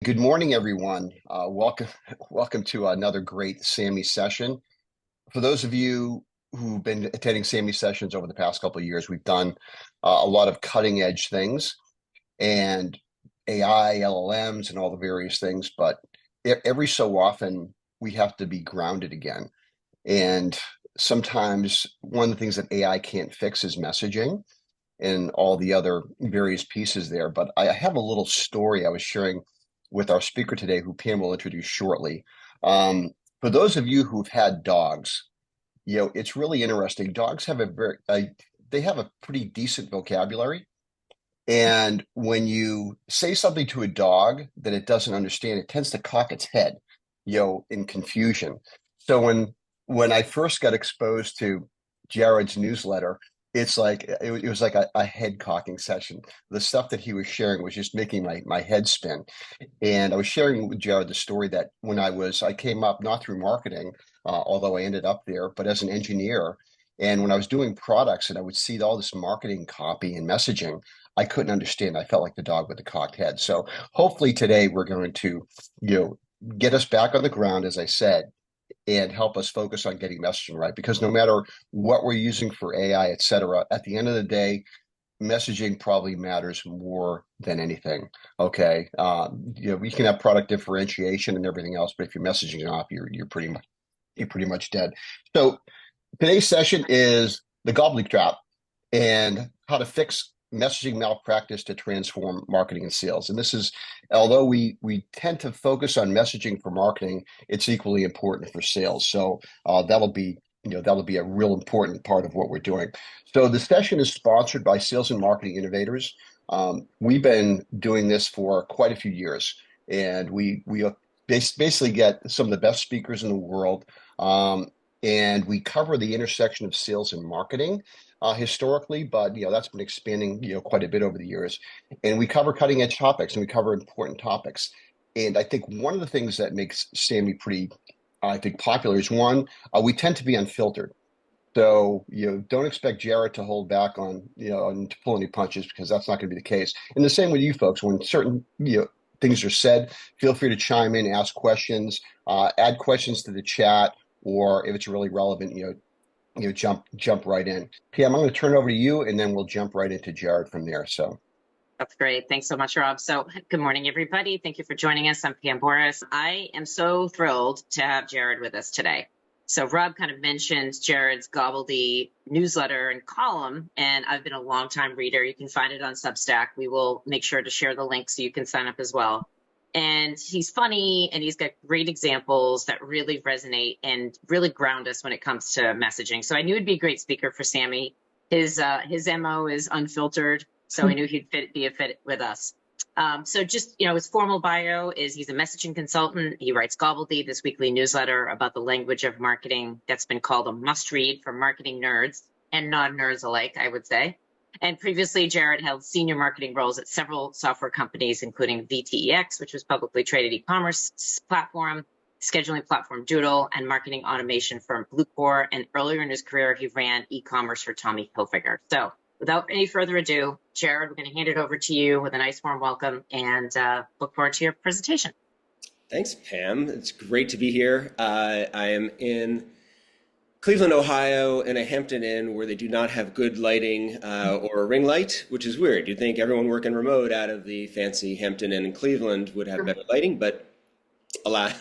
Good morning, everyone. Welcome, welcome to another great Sammy session. For those of you who've been attending Sammy sessions over the past couple of years, we've done a lot of cutting edge things and AI, LLMs, and all the various things. But every so often, we have to be grounded again. And sometimes one of the things that AI can't fix is messaging and all the other various pieces there. But I have a little story I was sharing with our speaker today, who Pam will introduce shortly. For those of you who've had dogs, it's really interesting. Dogs have they have a pretty decent vocabulary. And when you say something to a dog that it doesn't understand, it tends to cock its head, in confusion. So when I first got exposed to Jared's newsletter, it was like a head cocking session. The stuff that he was sharing was just making my head spin. And I was sharing with Jared the story that when I came up not through marketing, although I ended up there, but as an engineer. And when I was doing products and I would see all this marketing copy and messaging, I couldn't understand. I felt like the dog with the cocked head. So hopefully today we're going to, get us back on the ground, as I said, and help us focus on getting messaging right. Because no matter what we're using for AI, et cetera, at the end of the day, messaging probably matters more than anything. Okay, we can have product differentiation and everything else, but if your messaging is off, you're pretty much dead. So today's session is the Gobbledy trap and how to fix messaging malpractice to transform marketing and sales. And this is, although we tend to focus on messaging for marketing, it's equally important for sales. So that'll be a real important part of what we're doing. So the session is sponsored by Sales and Marketing Innovators. We've been doing this for quite a few years, and we basically get some of the best speakers in the world. And we cover the intersection of sales and marketing historically, but that's been expanding quite a bit over the years. And we cover cutting edge topics and we cover important topics. And I think one of the things that makes Sammy pretty, I think, popular is one, we tend to be unfiltered. So don't expect Jared to hold back on and to pull any punches, because that's not going to be the case. And the same with you folks. When certain things are said, feel free to chime in, ask questions, add questions to the chat, or if it's really relevant, jump right in. Pam, I'm going to turn it over to you, and then we'll jump right into Jared from there. So That's great. Thanks so much, Rob. So good morning, everybody. Thank you for joining us. I'm Pam Boris. I am so thrilled to have Jared with us today. So Rob kind of mentioned Jared's Gobbledy newsletter and column, and I've been a longtime reader. You can find it on Substack. We will make sure to share the link so you can sign up as well. And he's funny, and he's got great examples that really resonate and really ground us when it comes to messaging. So I knew he'd be a great speaker for Sammy. His MO is unfiltered, so I knew he'd be a fit with us. So just, his formal bio is he's a messaging consultant. He writes Gobbledy, this weekly newsletter about the language of marketing that's been called a must-read for marketing nerds and non-nerds alike, I would say. And previously, Jared held senior marketing roles at several software companies, including VTEX, which was publicly traded e-commerce platform, scheduling platform Doodle, and marketing automation firm Bluecore. And earlier in his career, he ran e-commerce for Tommy Hilfiger. So without any further ado, Jared, we're going to hand it over to you with a nice warm welcome, and look forward to your presentation. Thanks, Pam. It's great to be here. I am in Cleveland, Ohio, in a Hampton Inn where they do not have good lighting or a ring light, which is weird. You'd think everyone working remote out of the fancy Hampton Inn in Cleveland would have better lighting, but alas,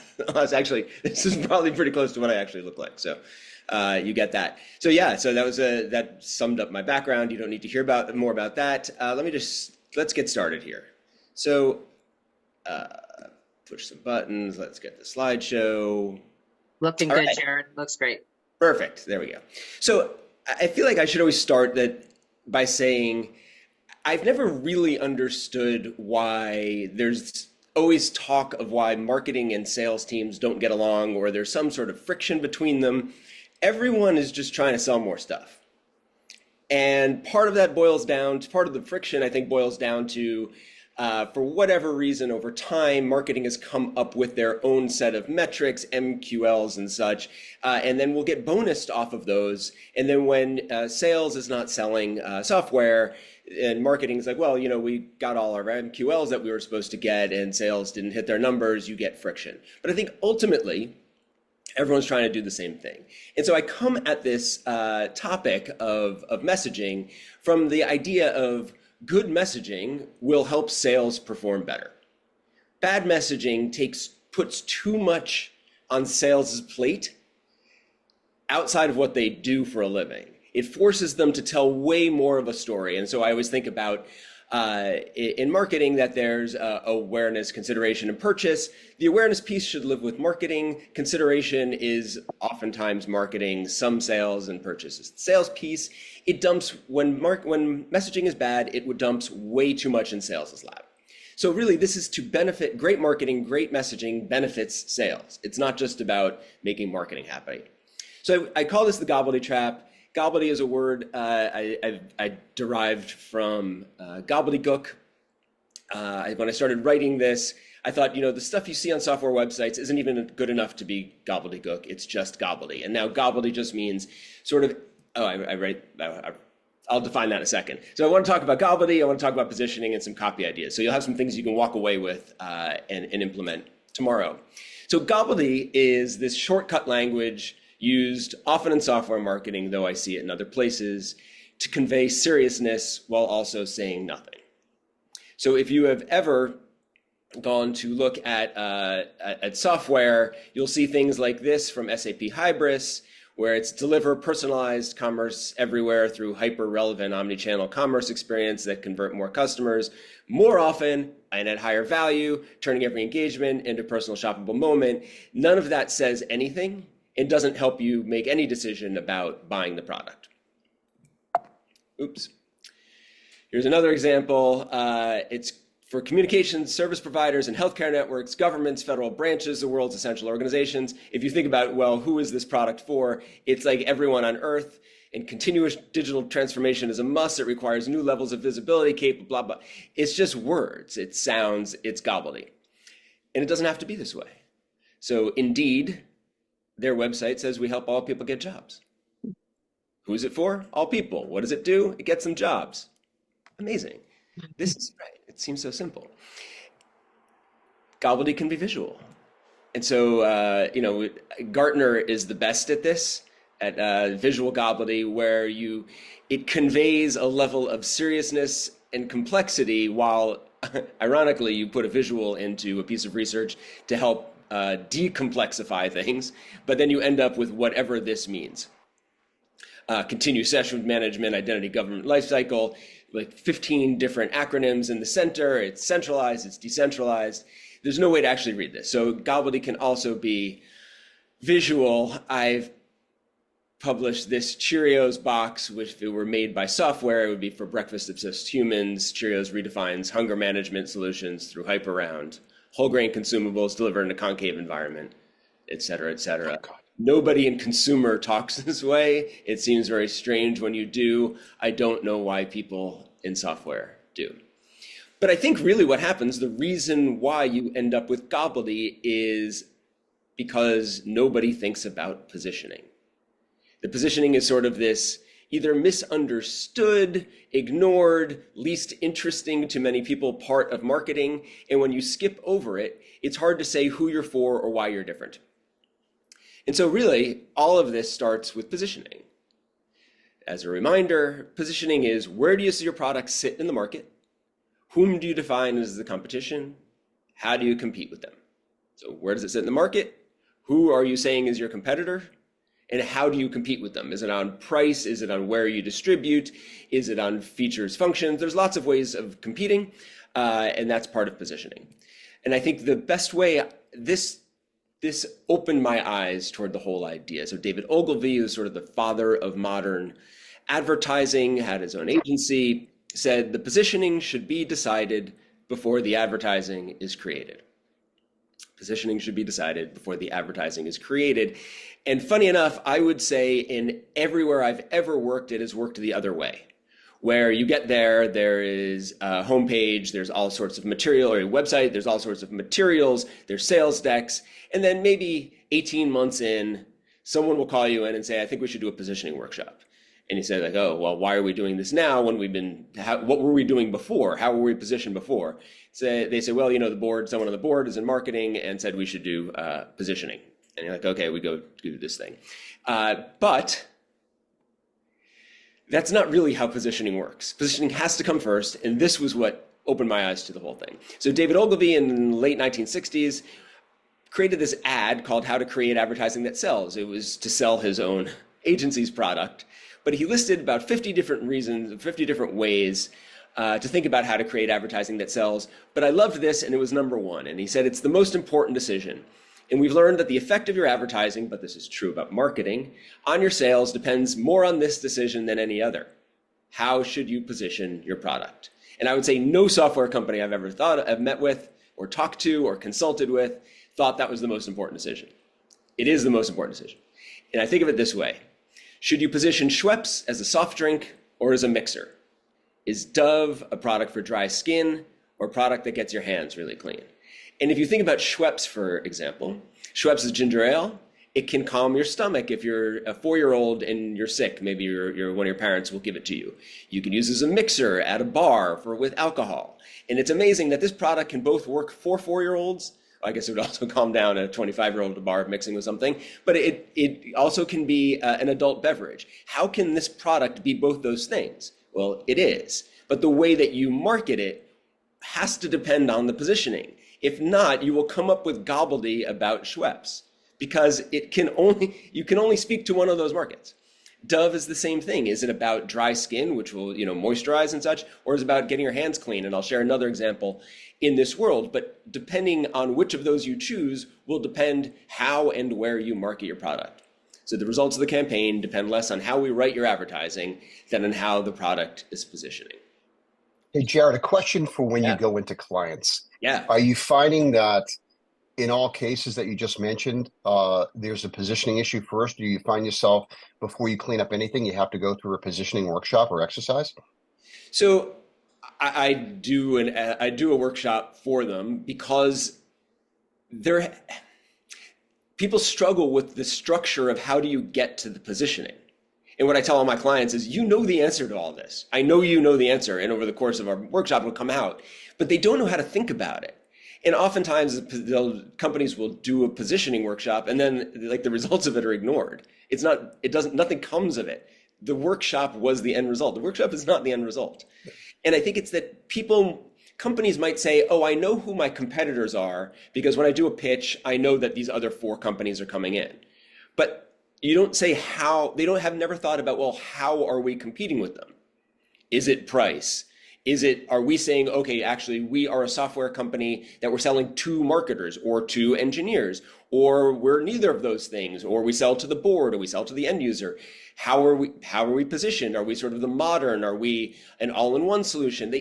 actually, this is probably pretty close to what I actually look like. So you get that. So yeah, so that summed up my background. You don't need to hear more about that. Let's get started here. So push some buttons. Let's get the slideshow. Looking good, right. Jared. Looks great. Perfect. There we go. So I feel like I should always start by saying I've never really understood why there's always talk of why marketing and sales teams don't get along, or there's some sort of friction between them. Everyone is just trying to sell more stuff. And part of the friction, I think, boils down to For whatever reason, over time, marketing has come up with their own set of metrics, MQLs and such, and then we'll get bonused off of those. And then when sales is not selling software, and marketing is like, well, we got all our MQLs that we were supposed to get, and sales didn't hit their numbers, you get friction. But I think ultimately, everyone's trying to do the same thing. And so I come at this topic of messaging from the idea of good messaging will help sales perform better. Bad messaging puts too much on sales' plate outside of what they do for a living. It forces them to tell way more of a story. And so I always think about in marketing that there's awareness, consideration, and purchase. The awareness piece should live with marketing. Consideration is oftentimes marketing, some sales and purchases. The sales piece, it dumps, when messaging is bad, it dumps way too much in sales' lap. So really, this is to benefit. Great marketing, great messaging benefits sales. It's not just about making marketing happen. So I call this the Gobbledy trap. Gobbledy is a word I derived from gobbledygook. When I started writing this, I thought, the stuff you see on software websites isn't even good enough to be gobbledygook. It's just gobbledy. And now gobbledy just means sort of, I'll define that in a second. So I want to talk about gobbledy. I want to talk about positioning and some copy ideas. So you'll have some things you can walk away with and implement tomorrow. So gobbledy is this shortcut language used often in software marketing, though I see it in other places, to convey seriousness while also saying nothing. So if you have ever gone to look at software, you'll see things like this from SAP Hybris, where it's deliver personalized commerce everywhere through hyper-relevant omnichannel commerce experience that convert more customers more often and at higher value, turning every engagement into a personal shoppable moment. None of that says anything. It doesn't help you make any decision about buying the product. Oops. Here's another example. It's for communications service providers and healthcare networks, governments, federal branches, the world's essential organizations. If you think about, well, who is this product for? It's like everyone on earth, and continuous digital transformation is a must. It requires new levels of visibility, blah, blah. It's just words. It sounds, it's gobbledy. And it doesn't have to be this way. So Indeed, their website says we help all people get jobs. Who's it for? All people. What does it do? It gets them jobs. Amazing. This is right. It seems so simple. Gobbledy can be visual. And so, Gartner is the best at this, at visual gobbledy, where it conveys a level of seriousness and complexity while, ironically, you put a visual into a piece of research to help decomplexify things, but then you end up with whatever this means. Continuous session management, identity government lifecycle, like 15 different acronyms in the center. It's centralized, it's decentralized. There's no way to actually read this. So gobbledy can also be visual. I've published this Cheerios box, which if it were made by software, it would be for breakfast-obsessed humans. Cheerios redefines hunger management solutions through hyper-round whole grain consumables delivered in a concave environment, et cetera, et cetera. Oh, nobody in consumer talks this way. It seems very strange when you do. I don't know why people in software do. But I think really what happens, the reason why you end up with gobbledy is because nobody thinks about positioning. The positioning is sort of this either misunderstood, ignored, least interesting to many people part of marketing. And when you skip over it, it's hard to say who you're for or why you're different. And so really, all of this starts with positioning. As a reminder, positioning is where do you see your product sit in the market? Whom do you define as the competition? How do you compete with them? So where does it sit in the market? Who are you saying is your competitor? And how do you compete with them? Is it on price? Is it on where you distribute? Is it on features, functions? There's lots of ways of competing, and that's part of positioning. And I think the best way, this opened my eyes toward the whole idea. So David Ogilvy, who's sort of the father of modern advertising, had his own agency, said the positioning should be decided before the advertising is created. Positioning should be decided before the advertising is created. And funny enough, I would say in everywhere I've ever worked, it has worked the other way, where you get there, there is a homepage, there's all sorts of material, or a website, there's all sorts of materials, there's sales decks, and then maybe 18 months in, someone will call you in and say, I think we should do a positioning workshop. And you say like, oh, well, why are we doing this now when what were we doing before? How were we positioned before? They say, well, someone on the board is in marketing and said we should do positioning. And you're like, okay, we go do this thing. But that's not really how positioning works. Positioning has to come first, and this was what opened my eyes to the whole thing. So David Ogilvy in the late 1960s created this ad called How to Create Advertising That Sells. It was to sell his own agency's product, but he listed about 50 different reasons, 50 different ways to think about how to create advertising that sells. But I loved this, and it was number one. And he said, it's the most important decision. And we've learned that the effect of your advertising, but this is true about marketing, on your sales depends more on this decision than any other. How should you position your product? And I would say no software company I've met with or talked to or consulted with thought that was the most important decision. It is the most important decision. And I think of it this way. Should you position Schweppes as a soft drink or as a mixer? Is Dove a product for dry skin or a product that gets your hands really clean? And if you think about Schweppes, for example, Schweppes is ginger ale. It can calm your stomach if you're a 4-year-old and you're sick. Maybe one of your parents will give it to you. You can use it as a mixer at a bar with alcohol. And it's amazing that this product can both work for 4-year-olds. I guess it would also calm down a 25-year-old at a bar mixing with something. But it also can be an adult beverage. How can this product be both those things? Well, it is. But the way that you market it has to depend on the positioning. If not, you will come up with Gobbledy about Schweppes because you can only speak to one of those markets. Dove is the same thing. Is it about dry skin, which will moisturize and such, or is it about getting your hands clean? And I'll share another example in this world. But depending on which of those you choose will depend how and where you market your product. So the results of the campaign depend less on how we write your advertising than on how the product is positioning. Hey, Jared, a question for when Yeah. you go into clients. Yeah. Are you finding that in all cases that you just mentioned, there's a positioning issue first? Do you find yourself, before you clean up anything, you have to go through a positioning workshop or exercise? So I do a workshop for them because people struggle with the structure of how do you get to the positioning. And what I tell all my clients is, you know the answer to all this. I know you know the answer, and over the course of our workshop it'll come out, but they don't know how to think about it. And oftentimes companies will do a positioning workshop and then like the results of it are ignored. Nothing comes of it. The workshop was the end result. The workshop is not the end result. And I think it's that companies might say, oh, I know who my competitors are because when I do a pitch, I know that these other 4 companies are coming in. But you don't say how. They have never thought about, well, how are we competing with them? Is it price? Are we saying, okay, actually, we are a software company that we're selling to marketers or to engineers, or we're neither of those things, or we sell to the board, or we sell to the end user. How are we positioned? Are we sort of the modern? Are we an all-in-one solution?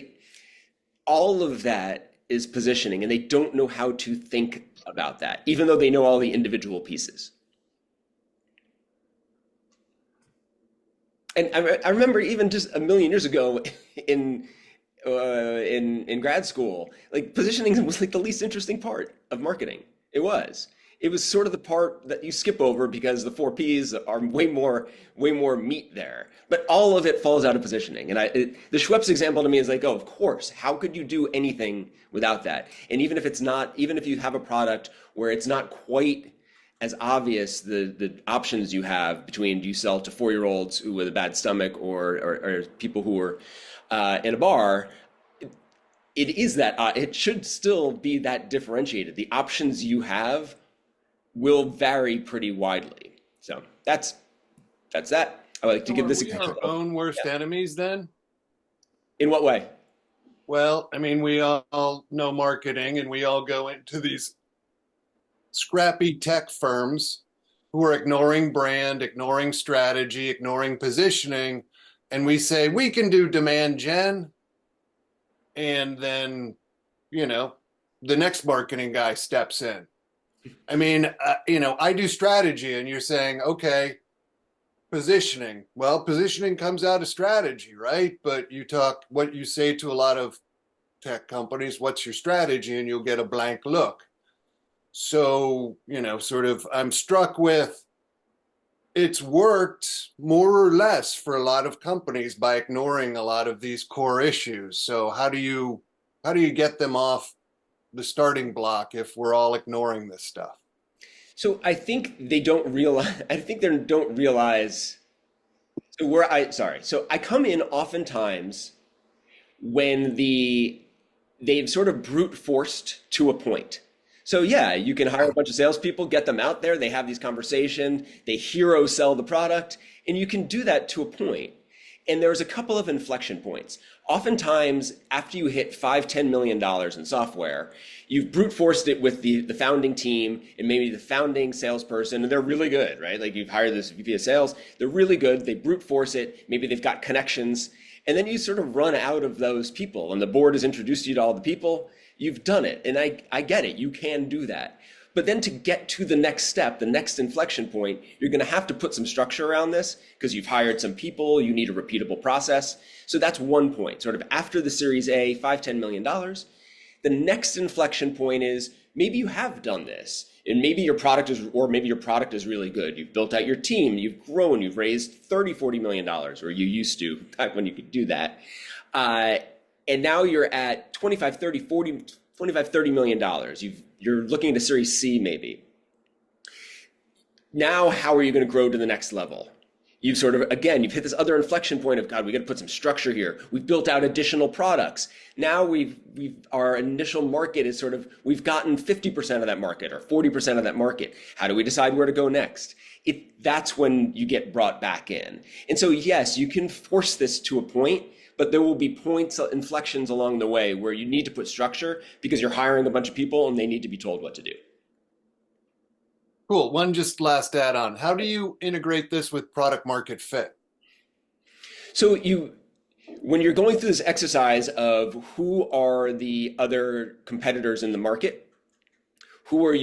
All of that is positioning, and they don't know how to think about that, even though they know all the individual pieces. And I remember even just a million years ago in grad school, like positioning was like the least interesting part of marketing. It was sort of the part that you skip over because the 4 Ps are way more meat there. But all of it falls out of positioning. And the Schweppes example to me is like, oh, of course, how could you do anything without that? And even if you have a product where it's not quite as obvious the options you have between, do you sell to 4-year-olds with a bad stomach or people who are in a bar, it should still be that differentiated. The options you have will vary pretty widely. So that's that. I like to give this example. Our own worst enemies then? In what way? Well, I mean, we all know marketing and we all go into these scrappy tech firms who are ignoring brand, ignoring strategy, ignoring positioning. And we say, we can do demand gen. And then, the next marketing guy steps in. I mean, I do strategy and you're saying, okay, Positioning. Well, positioning comes out of strategy, right? But what you say to a lot of tech companies, what's your strategy? And you'll get a blank look. So, sort of, I'm struck with it's worked more or less for a lot of companies by ignoring a lot of these core issues. So how do you get them off the starting block if we're all ignoring this stuff? So I think they don't realize, I think they don't realize, so I come in oftentimes when they've sort of brute forced to a point. So yeah, you can hire a bunch of salespeople, get them out there, they have these conversations, they hero sell the product, and you can do that to a point. And there's a couple of inflection points. Oftentimes, after you hit $5-10 million in software, you've brute forced it with the founding team and maybe the founding salesperson, and they're really good, right? Like you've hired this VP of sales, they're really good, they brute force it, maybe they've got connections, and then you sort of run out of those people, and the board has introduced you to all the people, you've done it, and I get it, you can do that. But then to get to the next step, the next inflection point, you're going to have to put some structure around this because you've hired some people, you need a repeatable process. So that's one point, sort of after the Series A, $5-10 million. The next inflection point is maybe you have done this and maybe your product is really good. You've built out your team, you've grown, you've raised $30-40 million, or you used to back when you could do that. And now you're at $25-30 million. You're looking at a Series C maybe. Now, how are you going to grow to the next level? You've you've hit this other inflection point of, God, we got to put some structure here. We've built out additional products. Now our initial market is we've gotten 50% of that market or 40% of that market. How do we decide where to go next? That's when you get brought back in. And so, yes, you can force this to a point, but there will be points, inflections along the way where you need to put structure because you're hiring a bunch of people and they need to be told what to do. Cool. One just last add on. How do you integrate this with product market fit? So when you're going through this exercise of who are the other competitors in the market, what are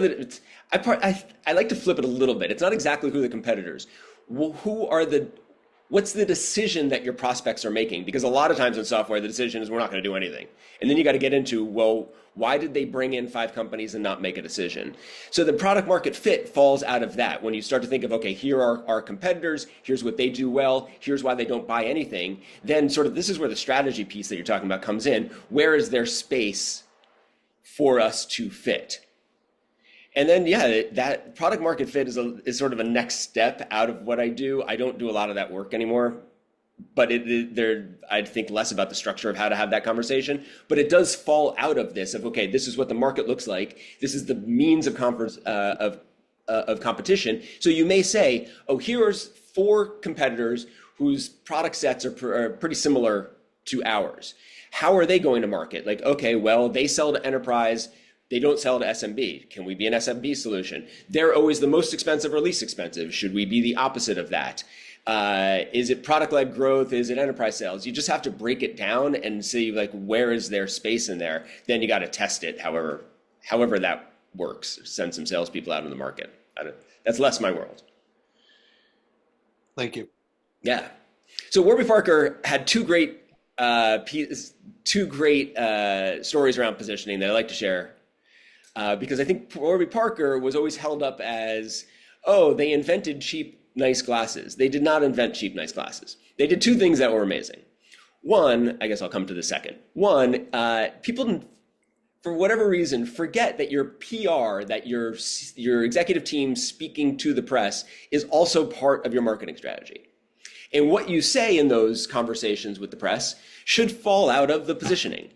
the, I like to flip it a little bit. It's not exactly who the competitors, what's the decision that your prospects are making? Because a lot of times in software, the decision is we're not going to do anything. And then you got to get into, well, why did they bring in 5 companies and not make a decision? So the product market fit falls out of that. When you start to think of, okay, here are our competitors, here's what they do well, here's why they don't buy anything, then this is where the strategy piece that you're talking about comes in. Where is there space for us to fit? And then, yeah, that product market fit is sort of a next step out of what I do. I don't do a lot of that work anymore, but I'd think less about the structure of how to have that conversation. But it does fall out of this of, okay, this is what the market looks like. This is the means of competition. So you may say, oh, here's 4 competitors whose product sets are pretty similar to ours. How are they going to market? Like, okay, well, they sell to enterprise. They don't sell to SMB. Can we be an SMB solution? They're always the most expensive or least expensive. Should we be the opposite of that? Is it product-led growth? Is it enterprise sales? You just have to break it down and see where is there space in there. Then you got to test it however that works. Send some salespeople out in the market. That's less my world. Thank you. Yeah. So Warby Parker had two great stories around positioning that I like to share. Because I think Warby Parker was always held up as, oh, they invented cheap, nice glasses. They did not invent cheap, nice glasses. They did 2 things that were amazing. One, I guess I'll come to the second. One, people, for whatever reason, forget that your PR, that your executive team speaking to the press is also part of your marketing strategy. And what you say in those conversations with the press should fall out of the positioning.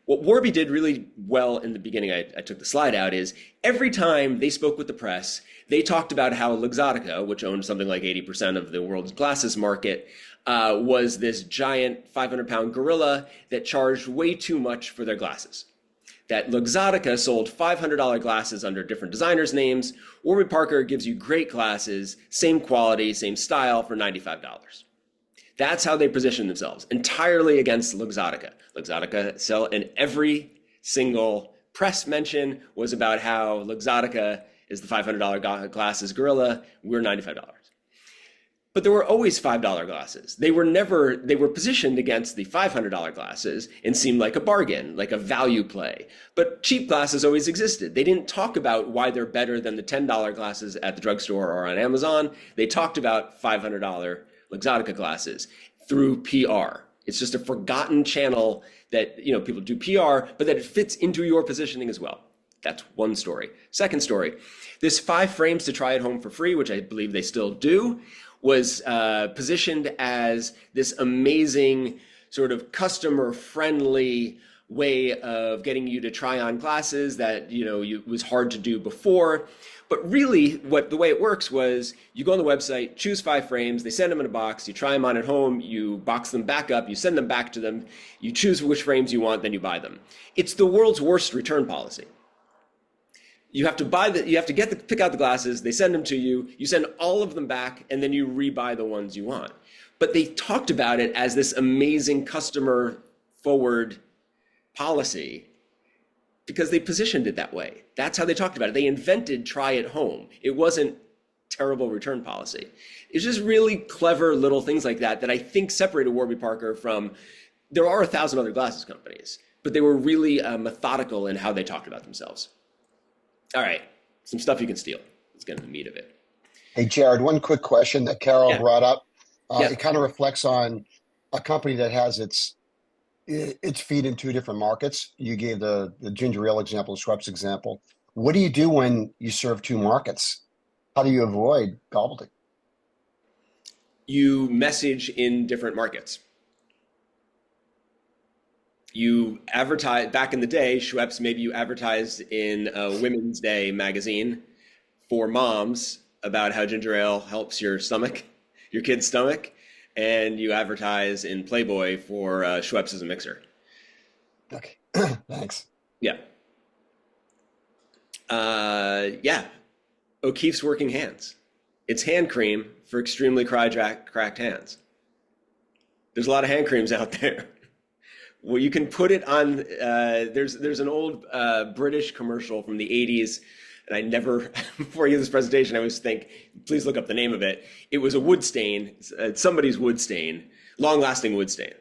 What Warby did really well in the beginning, I took the slide out, is every time they spoke with the press, they talked about how Luxottica, which owned something like 80% of the world's glasses market, was this giant 500-pound gorilla that charged way too much for their glasses. That Luxottica sold $500 glasses under different designers' names. Warby Parker gives you great glasses, same quality, same style for $95. That's how they position themselves, entirely against Luxottica. Luxottica sell, and every single press mention was about how Luxottica is the $500 glasses Gorilla. We're $95. But there were always $5 glasses. They were positioned against the $500 glasses and seemed like a bargain, like a value play. But cheap glasses always existed. They didn't talk about why they're better than the $10 glasses at the drugstore or on Amazon. They talked about $500 Luxottica glasses through PR. It's just a forgotten channel that, people do PR, but that it fits into your positioning as well. That's one story. Second story, this 5 frames to try at home for free, which I believe they still do, was positioned as this amazing sort of customer-friendly way of getting you to try on glasses that was hard to do before. But really, the way it works was you go on the website, choose 5 frames, they send them in a box, you try them on at home, you box them back up, you send them back to them, you choose which frames you want, then you buy them. It's the world's worst return policy. You have to pick out the glasses, they send them to you, you send all of them back, and then you rebuy the ones you want. But they talked about it as this amazing customer forward policy because they positioned it that way. That's how they talked about it. They invented try at home. It wasn't terrible return policy. It's just really clever little things like that I think separated Warby Parker from, there are 1,000 other glasses companies, but they were really methodical in how they talked about themselves. All right, some stuff you can steal. Let's get into the meat of it. Hey, Jared, one quick question that Carol brought up. Yeah. It kind of reflects on a company that has its feet in 2 different markets. You gave the ginger ale example, Schweppes example. What do you do when you serve 2 markets? How do you avoid Gobbledy? You message in different markets. You advertise, back in the day, Schweppes, maybe you advertised in a Women's Day magazine for moms about how ginger ale helps your stomach, your kid's stomach, and you advertise in Playboy for Schweppes as a mixer. Okay, thanks. Yeah. O'Keeffe's Working Hands. It's hand cream for extremely cracked hands. There's a lot of hand creams out there. Well, you can put it on, there's an old British commercial from the 80s, and I never, before I give this presentation, I always think, please look up the name of it. It was a wood stain, somebody's wood stain, long-lasting wood stain.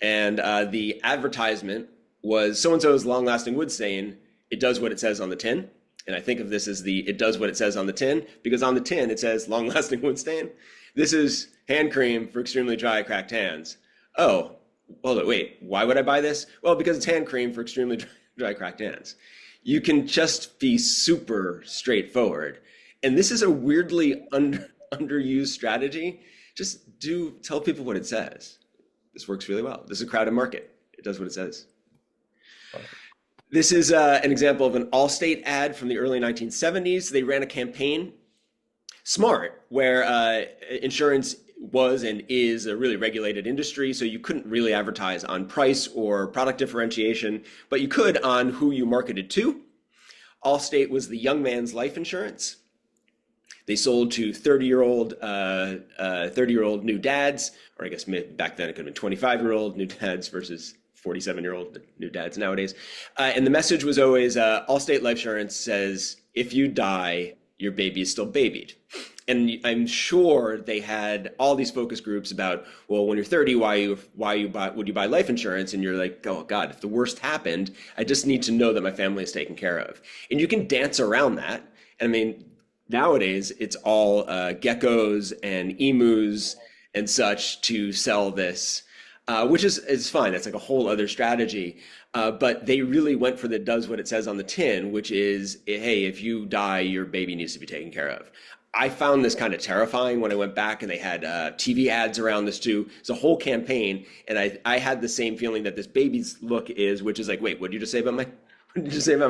And the advertisement was so-and-so's long-lasting wood stain, it does what it says on the tin. And I think of this as it does what it says on the tin, because on the tin it says long-lasting wood stain. This is hand cream for extremely dry, cracked hands. Oh. Hold on, wait, why would I buy this? Well, because it's hand cream for extremely dry, cracked hands. You can just be super straightforward. And this is a weirdly underused strategy. Just tell people what it says. This works really well. This is a crowded market. It does what it says. This is an example of an Allstate ad from the early 1970s. They ran a campaign, smart, where insurance was and is a really regulated industry, so you couldn't really advertise on price or product differentiation, but you could on who you marketed to. Allstate was the young man's life insurance. They sold to 30-year-old new dads, or I guess back then it could have been 25-year-old new dads versus 47-year-old new dads nowadays. And the message was always, Allstate Life Insurance says, if you die, your baby is still babied. And I'm sure they had all these focus groups about, well, when you're 30, would you buy life insurance? And you're like, oh God, if the worst happened, I just need to know that my family is taken care of. And you can dance around that. I mean, nowadays it's all geckos and emus and such to sell this, which is fine. That's like a whole other strategy. But they really went for the does what it says on the tin, which is, hey, if you die, your baby needs to be taken care of. I found this kind of terrifying when I went back and they had TV ads around this too. It's a whole campaign, and I had the same feeling that this baby's look is, which is like, wait, what did you just say about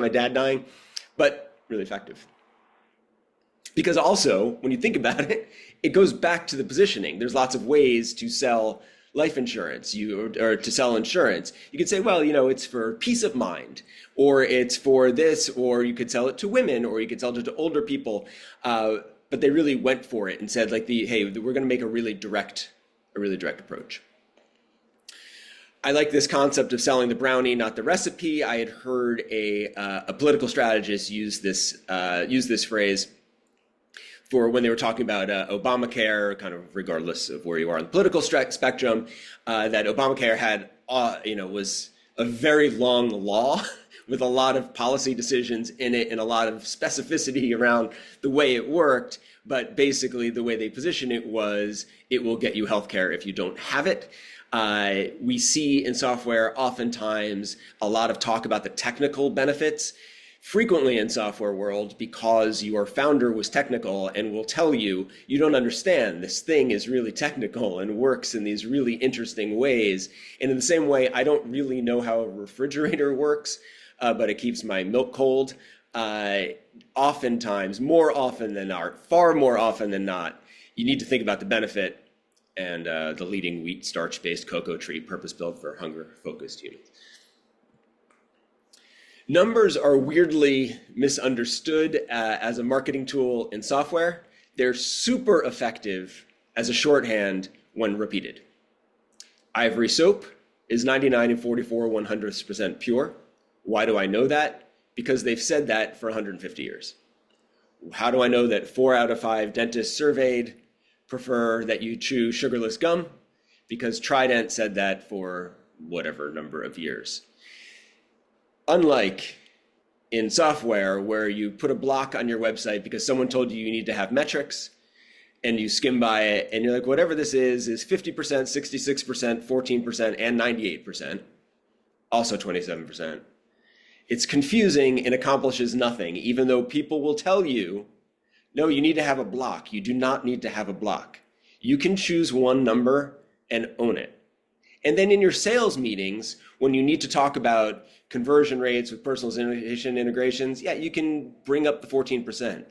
my dad dying? But really effective. Because also, when you think about it, it goes back to the positioning. There's lots of ways to sell life insurance, or to sell insurance. You could say, well, it's for peace of mind, or it's for this, or you could sell it to women, or you could sell it to older people. But they really went for it and said, like, hey, we're going to make a really direct approach. I like this concept of selling the brownie, not the recipe. I had heard a political strategist use this phrase for when they were talking about Obamacare, kind of regardless of where you are on the political spectrum, that Obamacare had, was a very long law with a lot of policy decisions in it and a lot of specificity around the way it worked. But basically the way they position it was, it will get you healthcare if you don't have it. We see in software oftentimes a lot of talk about the technical benefits. Frequently in software world, because your founder was technical and will tell you, you don't understand, this thing is really technical and works in these really interesting ways. And in the same way, I don't really know how a refrigerator works, but it keeps my milk cold. Oftentimes, more often than not, far more often than not, you need to think about the benefit and the leading wheat starch-based cocoa treat purpose-built for hunger-focused humans. Numbers are weirdly misunderstood as a marketing tool in software. They're super effective as a shorthand when repeated. Ivory soap is 99 and 44/100% pure. Why do I know that? Because they've said that for 150 years. How do I know that 4 out of 5 dentists surveyed prefer that you chew sugarless gum? Because Trident said that for whatever number of years. Unlike in software where you put a block on your website because someone told you you need to have metrics and you skim by it and you're like, whatever this is 50%, 66%, 14%, and 98%, also 27%. It's confusing and accomplishes nothing, even though people will tell you, no, you need to have a block. You do not need to have a block. You can choose one number and own it. And then in your sales meetings, when you need to talk about conversion rates with personalization integrations, yeah, you can bring up the 14%.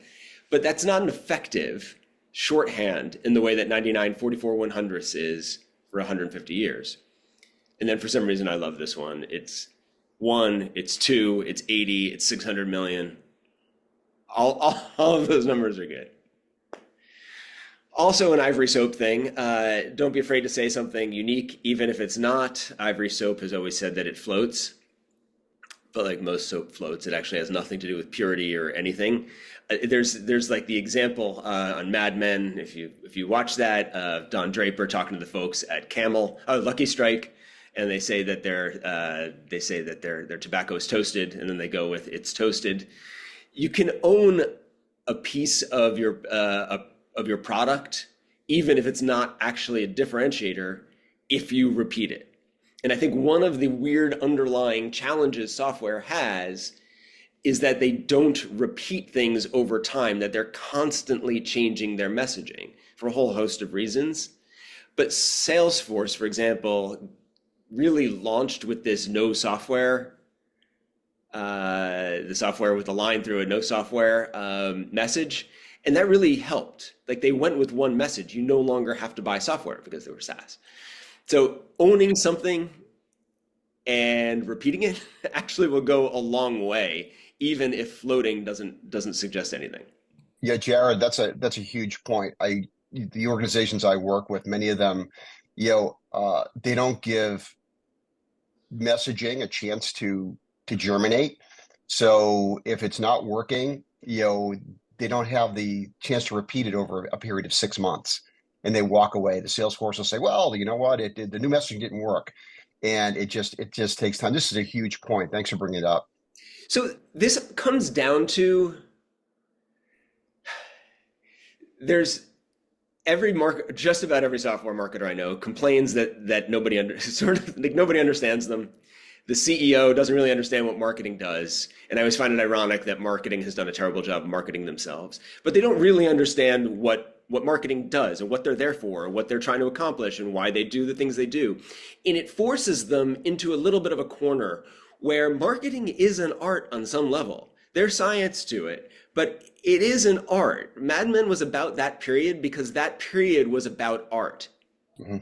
But that's not an effective shorthand in the way that 99, 44, 100 is for 150 years. And then for some reason, I love this one. It's 1, it's 2, it's 80, it's 600 million. All of those numbers are good. Also an Ivory soap thing, don't be afraid to say something unique, even if it's not. Ivory soap has always said that it floats, but like most soap floats, it actually has nothing to do with purity or anything. There's like the example on Mad Men, if you watch that, Don Draper talking to the folks at Lucky Strike, and they say that their tobacco is toasted, and then they go with it's toasted. You can own a piece of your product, even if it's not actually a differentiator, if you repeat it. And I think one of the weird underlying challenges software has is that they don't repeat things over time, that they're constantly changing their messaging for a whole host of reasons. But Salesforce, for example, really launched with this no software, the software with a line through it, no software message. And that really helped. Like they went with one message. You no longer have to buy software because they were SaaS. So owning something and repeating it actually will go a long way, even if floating doesn't suggest anything. Yeah, Jared, that's a huge point. The organizations I work with, many of them, they don't give messaging a chance to germinate. So if it's not working, they don't have the chance to repeat it over a period of 6 months, and they walk away. The Salesforce will say, well, you know what, the new messaging didn't work, and it just takes time. This is a huge point. Thanks for bringing it up. So this comes down to just about every software marketer I know complains that nobody understands them. The CEO doesn't really understand what marketing does. And I always find it ironic that marketing has done a terrible job of marketing themselves, but they don't really understand what marketing does and what they're there for, what they're trying to accomplish and why they do the things they do. And it forces them into a little bit of a corner where marketing is an art on some level. There's science to it, but it is an art. Mad Men was about that period because that period was about art. Mm-hmm.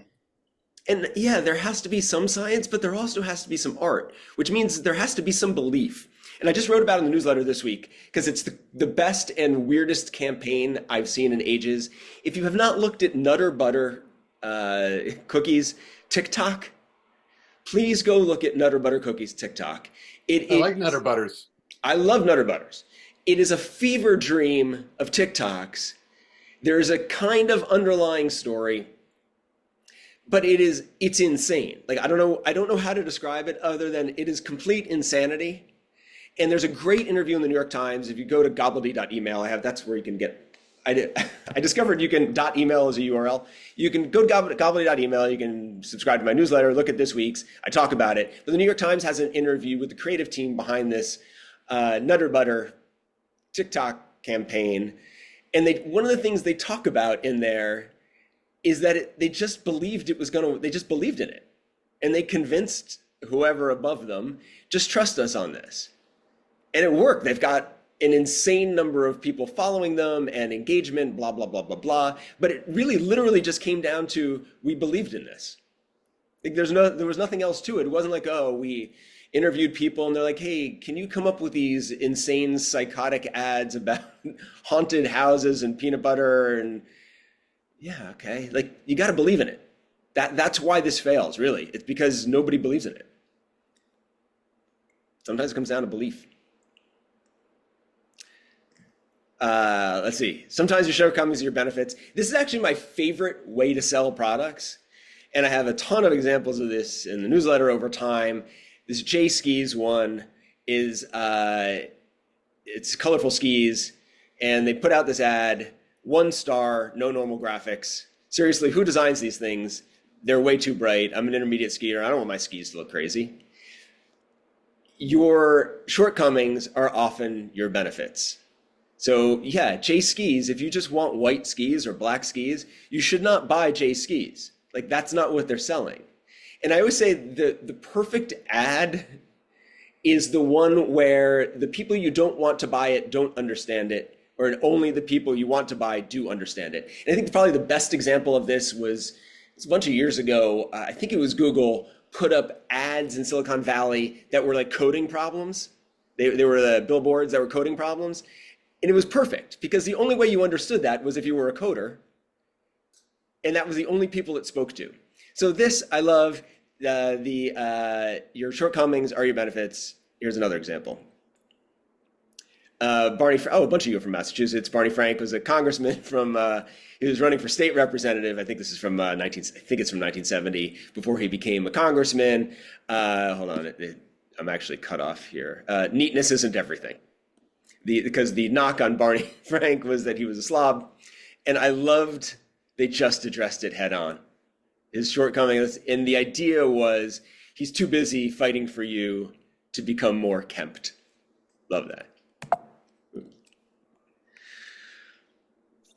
And yeah, there has to be some science, but there also has to be some art, which means there has to be some belief. And I just wrote about it in the newsletter this week because it's the best and weirdest campaign I've seen in ages. If you have not looked at Nutter Butter cookies, TikTok, Please go look at Nutter Butter Cookies TikTok. I like Nutter Butters. I love Nutter Butters. It is a fever dream of TikToks. There is a kind of underlying story, but it's insane. Like, I don't know how to describe it other than it is complete insanity. And there's a great interview in the New York Times. If you go to gobbledy.email, that's where you can get, I discovered you can .email as a URL. You can go to gobbledy.email, you can subscribe to my newsletter, look at this week's, I talk about it. But the New York Times has an interview with the creative team behind this Nutter Butter TikTok campaign. And one of the things they talk about in there is that they just believed they just believed in it. And they convinced whoever above them, just trust us on this. And it worked. They've got an insane number of people following them and engagement, blah, blah, blah, blah, blah. But it really literally just came down to, we believed in this. Like, there was nothing else to it. It wasn't like, oh, we interviewed people and they're like, hey, can you come up with these insane psychotic ads about haunted houses and peanut butter? And yeah, okay. Like, you got to believe in it. That's why this fails, really. It's because nobody believes in it. Sometimes it comes down to belief. Let's see. Sometimes your shortcomings are your benefits. This is actually my favorite way to sell products. And I have a ton of examples of this in the newsletter over time. This J Skis one is, it's colorful skis. And they put out this ad, 1 star, no normal graphics. Seriously, who designs these things? They're way too bright. I'm an intermediate skier. I don't want my skis to look crazy. Your shortcomings are often your benefits. So yeah, J Skis, if you just want white skis or black skis, you should not buy J Skis. Like, that's not what they're selling. And I always say the perfect ad is the one where the people you don't want to buy it don't understand it, or only the people you want to buy do understand it. And I think probably the best example of this was, it's a bunch of years ago, I think it was Google put up ads in Silicon Valley that were like coding problems. They were the billboards that were coding problems. And it was perfect because the only way you understood that was if you were a coder. And that was the only people it spoke to. So this, I love, your shortcomings are your benefits. Here's another example. A bunch of you are from Massachusetts. Barney Frank was a congressman he was running for state representative. I think this is from I think it's from 1970, before he became a congressman. Hold on, I'm actually cut off here. Neatness isn't everything. Because the knock on Barney Frank was that he was a slob. And I loved they just addressed it head on. His shortcomings, and the idea was he's too busy fighting for you to become more kempt. Love that.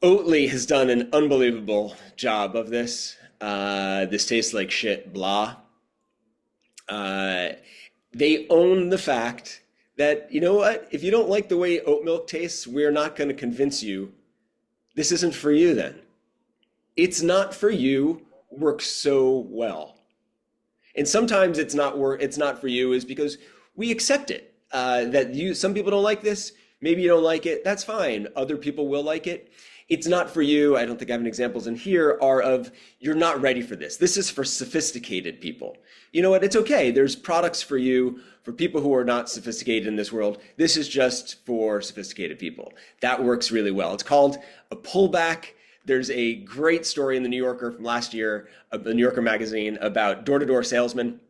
Oatly has done an unbelievable job of this. This tastes like shit, blah. They own the fact that, you know what, if you don't like the way oat milk tastes, we're not going to convince you. This isn't for you then. It's not for you works so well. And sometimes it's not for you is because we accept it. Some people don't like this, maybe you don't like it, that's fine. Other people will like it. It's not for you. I don't think I have any examples in here you're not ready for this. This is for sophisticated people. You know what? It's okay. There's products for you, for people who are not sophisticated in this world. This is just for sophisticated people. That works really well. It's called a pullback. There's a great story in the New Yorker from last year, the New Yorker magazine, about door-to-door salesmen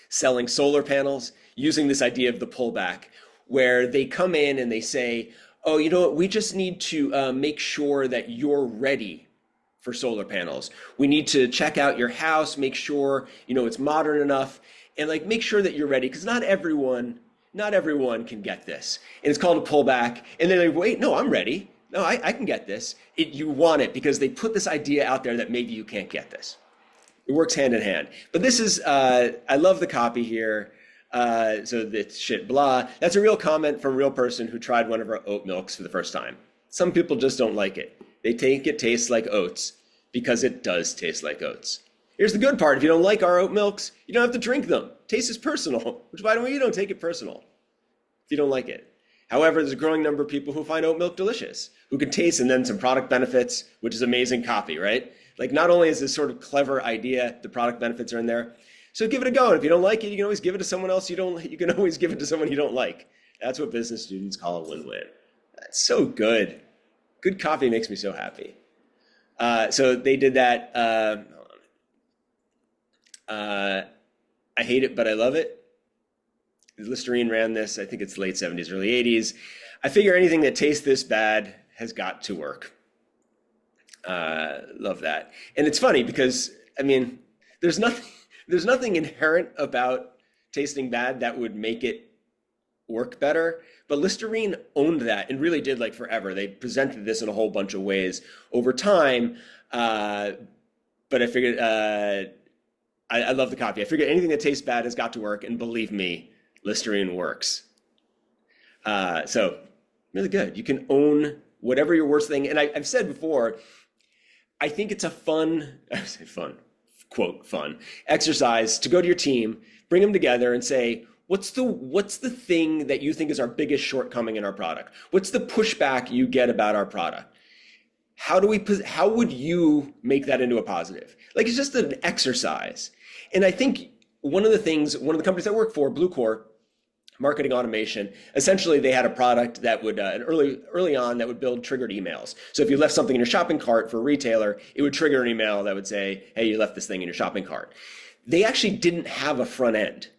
selling solar panels using this idea of the pullback, where they come in and they say, oh, you know what, we just need to make sure that you're ready for solar panels. We need to check out your house, make sure, it's modern enough, and make sure that you're ready, because not everyone can get this. And it's called a pullback. And then they wait, no, I'm ready. No, I can get this. You want it because they put this idea out there that maybe you can't get this. It works hand in hand. But this is, I love the copy here. So it's shit, blah. That's a real comment from a real person who tried one of our oat milks for the first time. Some people just don't like it. They think it tastes like oats because it does taste like oats. Here's the good part. If you don't like our oat milks, you don't have to drink them. Taste is personal, which, by the way, you don't take it personal if you don't like it. However, there's a growing number of people who find oat milk delicious, who can taste, and then some product benefits, which is amazing copy, right? Not only is this sort of clever idea, the product benefits are in there. So give it a go. And if you don't like it, you can always give it to someone else you can always give it to someone you don't like. That's what business students call a win-win. That's so good. Good coffee makes me so happy. So they did that. I hate it, but I love it. Listerine ran this. I think it's late 70s, early 80s. I figure anything that tastes this bad has got to work. Love that. And it's funny because, I mean, there's nothing inherent about tasting bad that would make it work better. But Listerine owned that and really did, like, forever. They presented this in a whole bunch of ways over time. But I figured, I love the copy. I figured anything that tastes bad has got to work. And believe me, Listerine works. So really good. You can own whatever your worst thing. And I've said before, I think it's a fun, I say fun, quote, fun exercise to go to your team, bring them together and say, what's the thing that you think is our biggest shortcoming in our product? What's the pushback you get about our product? How would you make that into a positive? Like, it's just an exercise. And I think one of the companies I work for, Bluecore, marketing automation, essentially they had a product that would, early on, that would build triggered emails. So if you left something in your shopping cart for a retailer, it would trigger an email that would say, hey, you left this thing in your shopping cart. They actually didn't have a front end.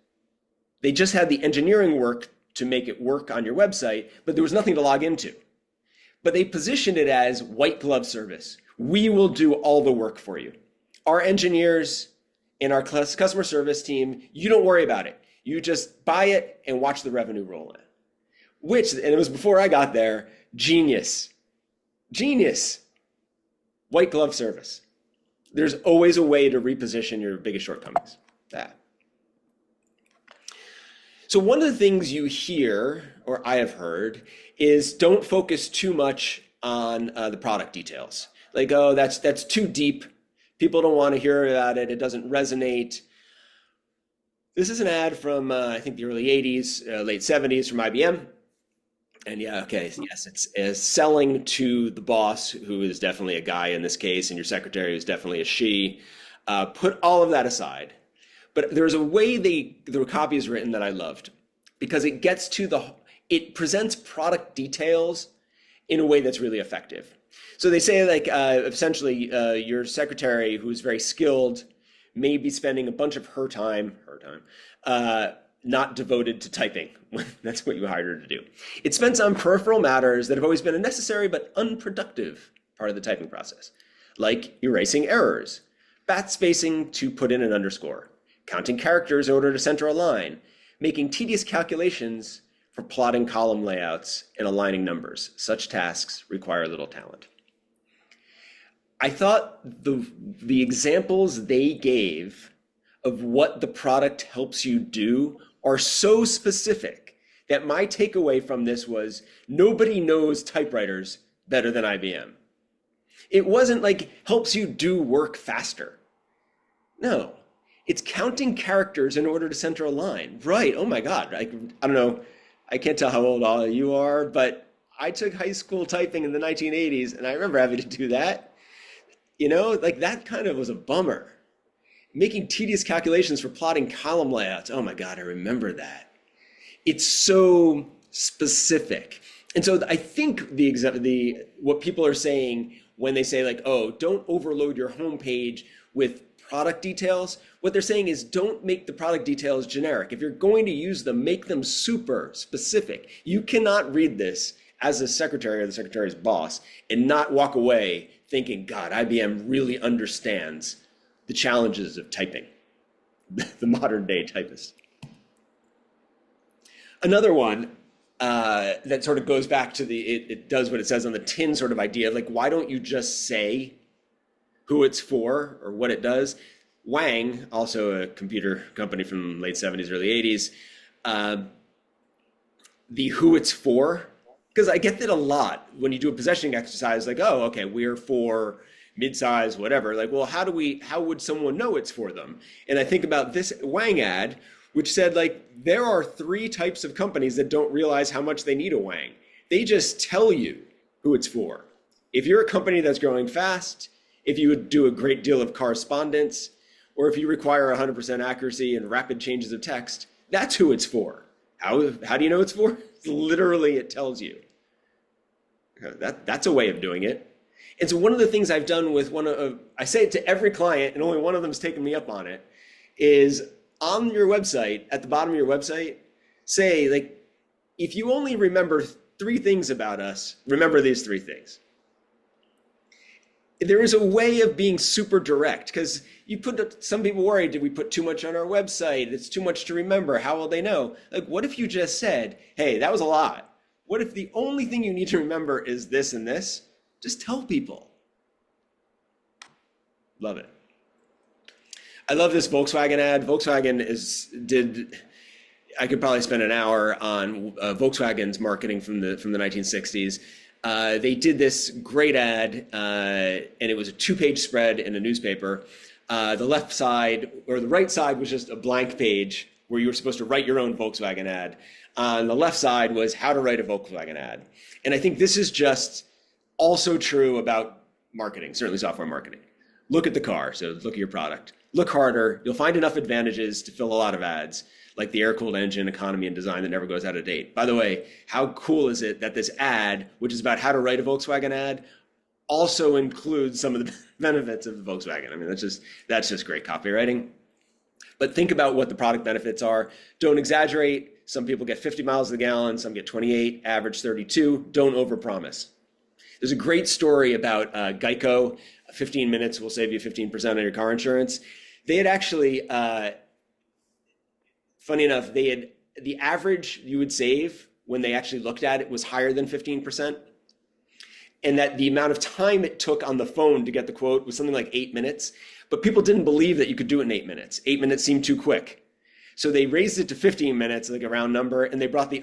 They just had the engineering work to make it work on your website, but there was nothing to log into. But they positioned it as white glove service. We will do all the work for you. Our engineers and our customer service team, you don't worry about it. You just buy it and watch the revenue roll in. And it was before I got there, genius. White glove service. There's always a way to reposition your biggest shortcomings. That. So one of the things you hear, or I have heard, is don't focus too much on the product details. Like, oh, that's too deep. People don't want to hear about it. It doesn't resonate. This is an ad from, I think, the early 80s, late 70s from IBM. And yeah, okay, yes, it's selling to the boss, who is definitely a guy in this case, and your secretary is definitely a she. Put all of that aside. But there's a way the copy is written that I loved, because it gets to it presents product details in a way that's really effective. So they say, like, essentially, your secretary, who's very skilled, may be spending a bunch of her time, not devoted to typing. That's what you hired her to do. It's spent on peripheral matters that have always been a necessary but unproductive part of the typing process, like erasing errors, backspacing to put in an underscore, counting characters in order to center a line, making tedious calculations for plotting column layouts and aligning numbers. Such tasks require little talent. I thought the examples they gave of what the product helps you do are so specific that my takeaway from this was nobody knows typewriters better than IBM. It wasn't like helps you do work faster. No, it's counting characters in order to center a line. Right, oh my God, I don't know, I can't tell how old all of you are, but I took high school typing in the 1980s and I remember having to do that. You know, like that kind of was a bummer. Making tedious calculations for plotting column layouts. Oh my God, I remember that. It's so specific. And so I think what people are saying when they say, like, oh, don't overload your homepage with product details, what they're saying is don't make the product details generic. If you're going to use them, make them super specific. You cannot read this as a secretary or the secretary's boss and not walk away thinking, God, IBM really understands the challenges of typing, the modern day typist. Another one that sort of goes back to it does what it says on the tin sort of idea of, like, why don't you just say who it's for or what it does? Wang, also a computer company from late 70s, early 80s, the who it's for, because I get that a lot when you do a positioning exercise, like, oh, okay, we're for mid-size, whatever. Like, well, how would someone know it's for them? And I think about this Wang ad, which said, like, there are 3 types of companies that don't realize how much they need a Wang. They just tell you who it's for. If you're a company that's growing fast, if you would do a great deal of correspondence, or if you require 100% accuracy and rapid changes of text, that's who it's for. How do you know it's for? Literally, it tells you. That's a way of doing it. And so one of the things I've done with I say it to every client, and only one of them's taken me up on it, is on your website, at the bottom of your website, say, like, if you only remember 3 things about us, remember these 3 things. There is a way of being super direct, because some people worry, did we put too much on our website? It's too much to remember. How will they know? Like, what if you just said, hey, that was a lot. What if the only thing you need to remember is this and this? Just tell people. Love it. I love this Volkswagen ad. Volkswagen I could probably spend an hour on Volkswagen's marketing from the 1960s. They did this great ad, and it was a 2-page spread in a newspaper. The left side, or the right side, was just a blank page where you were supposed to write your own Volkswagen ad. On the left side was how to write a Volkswagen ad. And I think this is just also true about marketing, certainly software marketing. Look at the car, so look at your product. Look harder, you'll find enough advantages to fill a lot of ads, like the air-cooled engine, economy, and design that never goes out of date. By the way, how cool is it that this ad, which is about how to write a Volkswagen ad, also includes some of the benefits of the Volkswagen? I mean, that's just great copywriting. But think about what the product benefits are. Don't exaggerate. Some people get 50 miles a gallon, some get 28, average 32. Don't overpromise. There's a great story about Geico. 15 minutes will save you 15% on your car insurance. They had actually, funny enough, the average you would save when they actually looked at it was higher than 15%. And that the amount of time it took on the phone to get the quote was something like 8 minutes. But people didn't believe that you could do it in 8 minutes. 8 minutes seemed too quick. So they raised it to 15 minutes, like a round number, and they brought the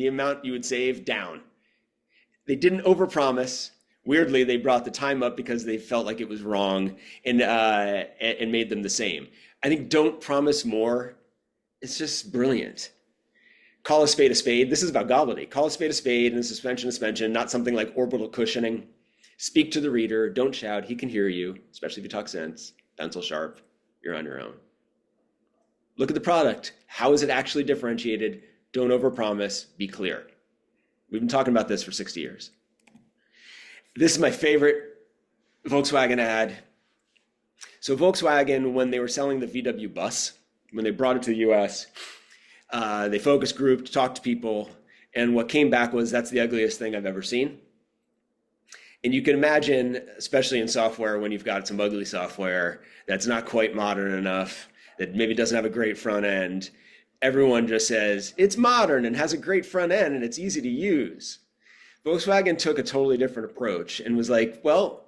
amount you would save down. They didn't overpromise. Weirdly, they brought the time up because they felt like it was wrong, and made them the same. I think don't promise more. It's just brilliant. Call a spade a spade. This is about Gobbledy. Call a spade and a suspension, not something like orbital cushioning. Speak to the reader. Don't shout. He can hear you, especially if you talk sense. Pencil sharp. You're on your own. Look at the product. How is it actually differentiated? Don't overpromise. Be clear. We've been talking about this for 60 years. This is my favorite Volkswagen ad. So Volkswagen, when they were selling the VW bus, when they brought it to the US, they focus grouped, talked to people, and what came back was, that's the ugliest thing I've ever seen. And you can imagine, especially in software, when you've got some ugly software that's not quite modern enough, that maybe doesn't have a great front end, everyone just says, it's modern and has a great front end and it's easy to use. Volkswagen took a totally different approach and was like, well,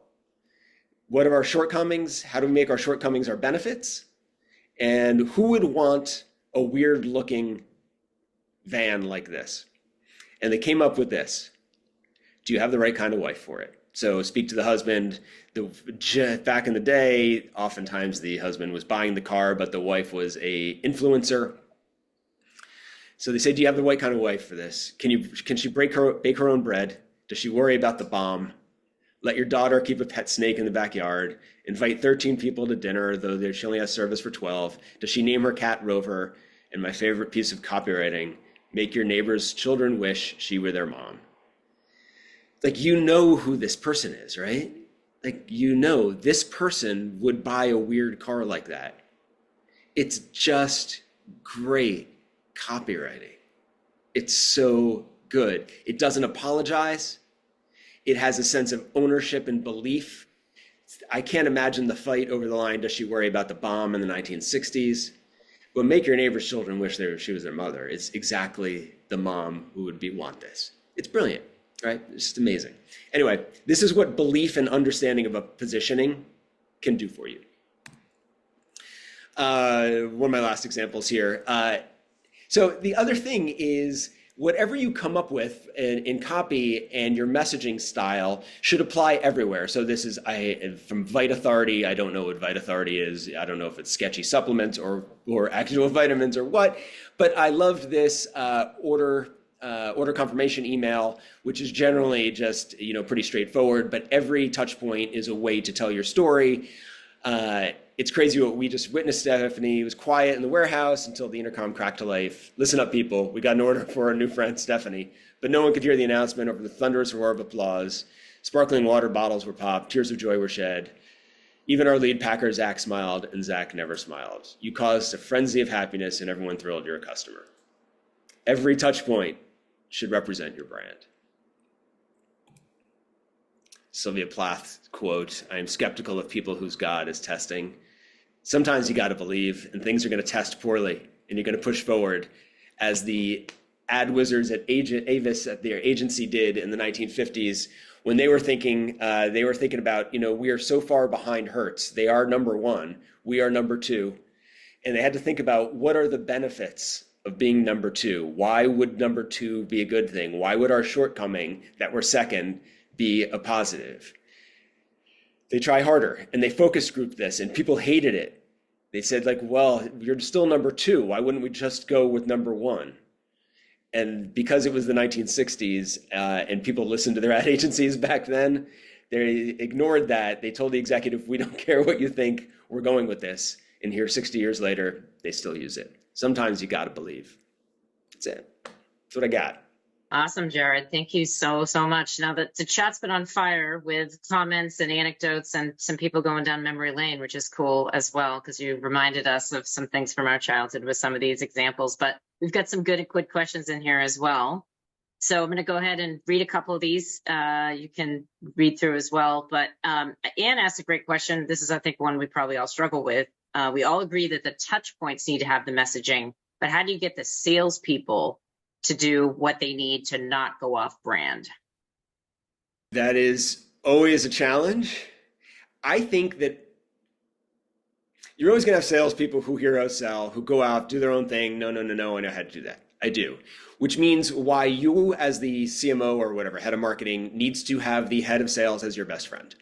what are our shortcomings? How do we make our shortcomings our benefits? And who would want a weird looking van like this? And they came up with this. Do you have the right kind of wife for it? So speak to the husband. Back in the day, oftentimes the husband was buying the car, but the wife was a influencer. So they say, do you have the right kind of wife for this? Can she bake her own bread? Does she worry about the bomb? Let your daughter keep a pet snake in the backyard. Invite 13 people to dinner, though she only has service for 12. Does she name her cat Rover? And my favorite piece of copywriting, make your neighbor's children wish she were their mom. Like, you know who this person is, right? Like, you know, this person would buy a weird car like that. It's just great copywriting. It's so good. It doesn't apologize. It has a sense of ownership and belief. I can't imagine the fight over the line, does she worry about the bomb in the 1960s? But make your neighbor's children wish she was their mother. It's exactly the mom who would want this. It's brilliant, right? It's just amazing. Anyway, this is what belief and understanding of a positioning can do for you. One of my last examples here. So the other thing is, whatever you come up with in copy and your messaging style should apply everywhere. So this is from Vita Authority. I don't know what Vita Authority is. I don't know if it's sketchy supplements or actual vitamins or what, but I loved this order confirmation email, which is generally just, pretty straightforward, but every touch point is a way to tell your story. it's crazy what we just witnessed. Stephanie was quiet in the warehouse until the intercom cracked to life. Listen up, people. We got an order for our new friend, Stephanie. But no one could hear the announcement over the thunderous roar of applause. Sparkling water bottles were popped. Tears of joy were shed. Even our lead packer, Zach, smiled, and Zach never smiled. You caused a frenzy of happiness, and everyone thrilled you're a customer. Every touch point should represent your brand. Sylvia Plath quote, I am skeptical of people whose God is testing. Sometimes you got to believe, and things are going to test poorly, and you're going to push forward, as the ad wizards at Avis at their agency did in the 1950s, when they were thinking about, we are so far behind Hertz. They are number one, we are number two, and they had to think about what are the benefits of being number two. Why would number two be a good thing? Why would our shortcoming that we're second be a positive? They try harder, and they focus group this, and people hated it. They said, well, you're still number two. Why wouldn't we just go with number one? And because it was the 1960s and people listened to their ad agencies back then, they ignored that. They told the executive, we don't care what you think, we're going with this. And here 60 years later, they still use it. Sometimes you got to believe. That's it. That's what I got. Awesome, Jared. Thank you so much. Now that the chat's been on fire with comments and anecdotes and some people going down memory lane, which is cool as well, because you reminded us of some things from our childhood with some of these examples. But we've got some good and quick questions in here as well. So I'm going to go ahead and read a couple of these. You can read through as well. But Anne asked a great question. This is, I think, one we probably all struggle with. We all agree that the touch points need to have the messaging, but how do you get the salespeople to do what they need to not go off brand? That is always a challenge. I think that you're always going to have salespeople who hero sell, who go out, do their own thing. No, I know how to do that. I do. Which means why you as the CMO or whatever, head of marketing, needs to have the head of sales as your best friend.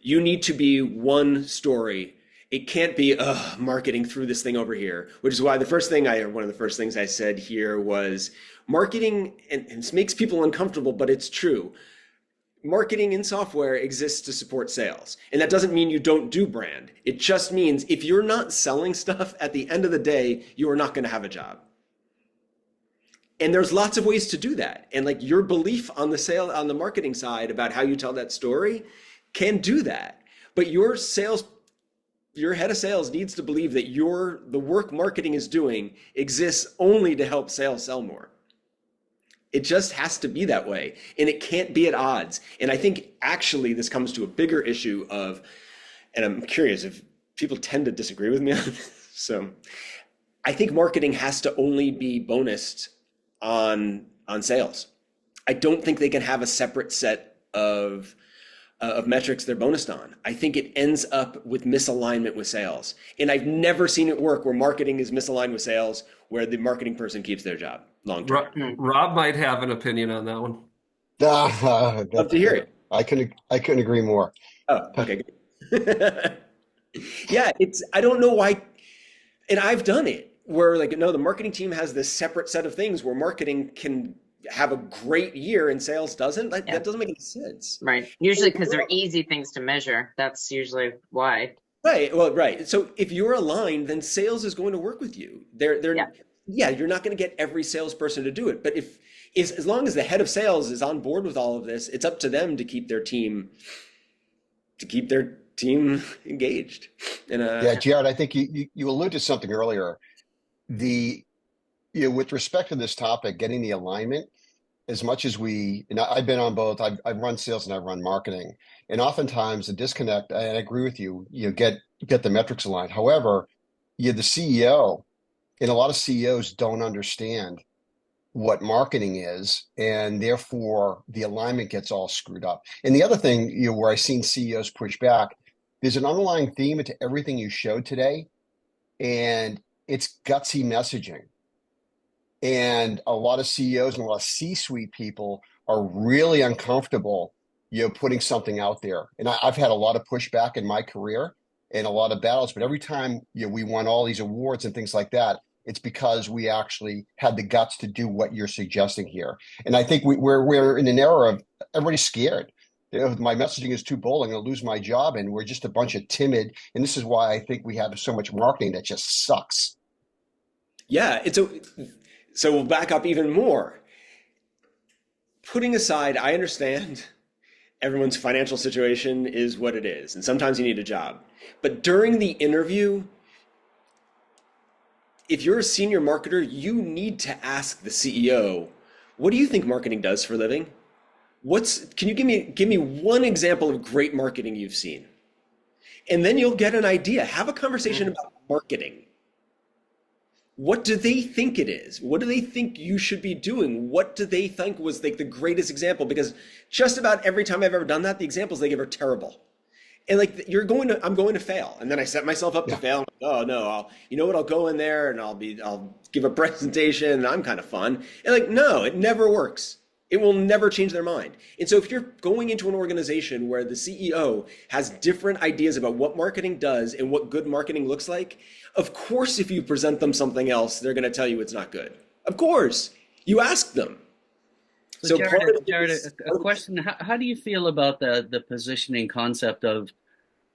You need to be one story. It can't be marketing through this thing over here, which is why one of the first things I said here was marketing, and it makes people uncomfortable, but it's true. Marketing in software exists to support sales. And that doesn't mean you don't do brand. It just means if you're not selling stuff, at the end of the day, you are not going to have a job. And there's lots of ways to do that. And your belief on the marketing side about how you tell that story can do that. But your head of sales needs to believe that the work marketing is doing exists only to help sales sell more. It just has to be that way, and it can't be at odds. And I think actually this comes to a bigger issue of, and I'm curious if people tend to disagree with me on this. So I think marketing has to only be bonused on sales. I don't think they can have a separate set of metrics they're bonused on. I think it ends up with misalignment with sales. And I've never seen it work where marketing is misaligned with sales, where the marketing person keeps their job long term. Rob might have an opinion on that one. Love to hear it. I couldn't agree more. Oh, okay. Good. Yeah, I don't know why, and I've done it where no, the marketing team has this separate set of things where marketing can have a great year and sales doesn't. That doesn't make any sense. Right. Usually because they're easy things to measure. That's usually why. Right. Well, right. So if you're aligned, then sales is going to work with you. You're not going to get every salesperson to do it. But as long as the head of sales is on board with all of this, it's up to them to keep their team engaged. And Jared, I think you alluded to something earlier. With respect to this topic, getting the alignment, as much as I've been on both, I've run sales and I've run marketing, and oftentimes the disconnect, and I agree with you, get the metrics aligned. However, the CEO, and a lot of CEOs don't understand what marketing is, and therefore the alignment gets all screwed up. And the other thing, where I've seen CEOs push back, there's an underlying theme into everything you showed today, and it's gutsy messaging. And a lot of CEOs and a lot of C-suite people are really uncomfortable, putting something out there. And I've had a lot of pushback in my career and a lot of battles, but every time we won all these awards and things like that, it's because we actually had the guts to do what you're suggesting here. And I think we're in an era of everybody's scared. My messaging is too bold. I'm going to lose my job. And we're just a bunch of timid. And this is why I think we have so much marketing that just sucks. Yeah, so we'll back up even more. Putting aside, I understand everyone's financial situation is what it is, and sometimes you need a job. But during the interview, if you're a senior marketer, you need to ask the CEO, what do you think marketing does for a living? Can you give me one example of great marketing you've seen? And then you'll get an idea. Have a conversation about marketing. What do they think it is? What do they think you should be doing? What do they think was like the greatest example? Because just about every time I've ever done that, the examples they give are terrible. And like I'm going to fail. And then I set myself up to fail. I'm like, oh no, I'll go in there and I'll give a presentation and I'm kind of fun. And like, no, it never works. It will never change their mind. And so if you're going into an organization where the CEO has different ideas about what marketing does and what good marketing looks like, of course, if you present them something else, they're going to tell you it's not good. Of course, you ask them. So Jared, a question. How do you feel about the positioning concept of,